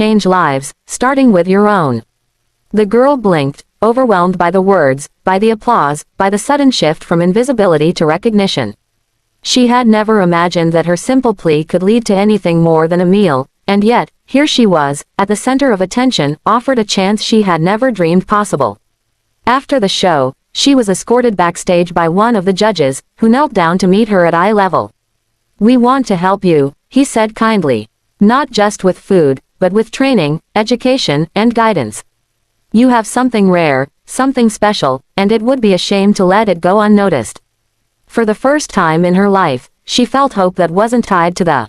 change lives, starting with your own." The girl blinked, overwhelmed by the words, by the applause, by the sudden shift from invisibility to recognition. She had never imagined that her simple plea could lead to anything more than a meal, and yet, here she was, at the center of attention, offered a chance she had never dreamed possible. After the show, she was escorted backstage by one of the judges, who knelt down to meet her at eye level. "We want to help you," he said kindly. "Not just with food, but with training, education, and guidance. You have something rare, something special, and it would be a shame to let it go unnoticed." For the first time in her life, she felt hope that wasn't tied to the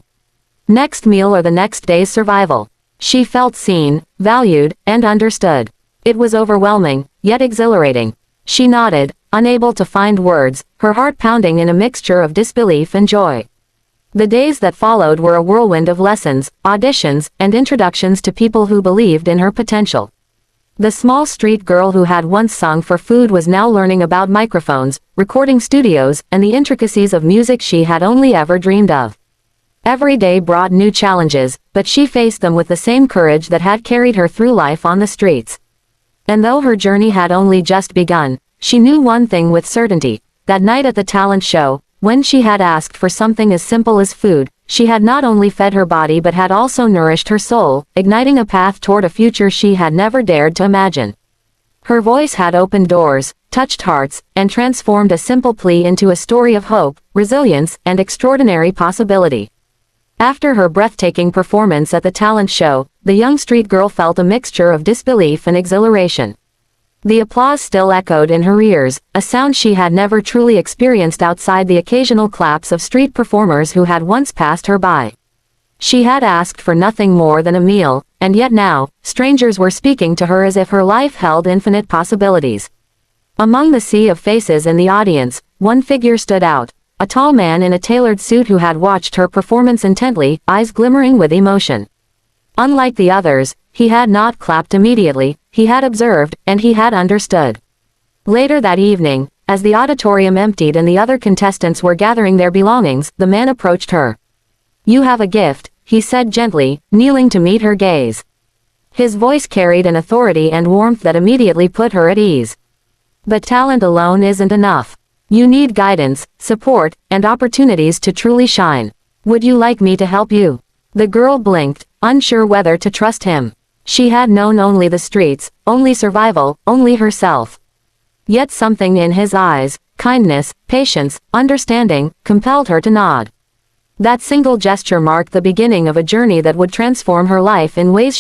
next meal or the next day's survival. She felt seen, valued, and understood. It was overwhelming, yet exhilarating. She nodded, unable to find words, her heart pounding in a mixture of disbelief and joy. The days that followed were a whirlwind of lessons, auditions, and introductions to people who believed in her potential. The small street girl who had once sung for food was now learning about microphones, recording studios, and the intricacies of music she had only ever dreamed of. Every day brought new challenges, but she faced them with the same courage that had carried her through life on the streets. And though her journey had only just begun, she knew one thing with certainty: that night at the talent show, when she had asked for something as simple as food, she had not only fed her body but had also nourished her soul, igniting a path toward a future she had never dared to imagine. Her voice had opened doors, touched hearts, and transformed a simple plea into a story of hope, resilience, and extraordinary possibility. After her breathtaking performance at the talent show, the young street girl felt a mixture of disbelief and exhilaration. The applause still echoed in her ears, a sound she had never truly experienced outside the occasional claps of street performers who had once passed her by. She had asked for nothing more than a meal, and yet now, strangers were speaking to her as if her life held infinite possibilities. Among the sea of faces in the audience, one figure stood out, a tall man in a tailored suit who had watched her performance intently, eyes glimmering with emotion. Unlike the others, he had not clapped immediately, he had observed, and he had understood. Later that evening, as the auditorium emptied and the other contestants were gathering their belongings, the man approached her. "You have a gift," he said gently, kneeling to meet her gaze. His voice carried an authority and warmth that immediately put her at ease. "But talent alone isn't enough. You need guidance, support, and opportunities to truly shine. Would you like me to help you?" The girl blinked, unsure whether to trust him. She had known only the streets, only survival, only herself. Yet something in his eyes, kindness, patience, understanding, compelled her to nod. That single gesture marked the beginning of a journey that would transform her life in ways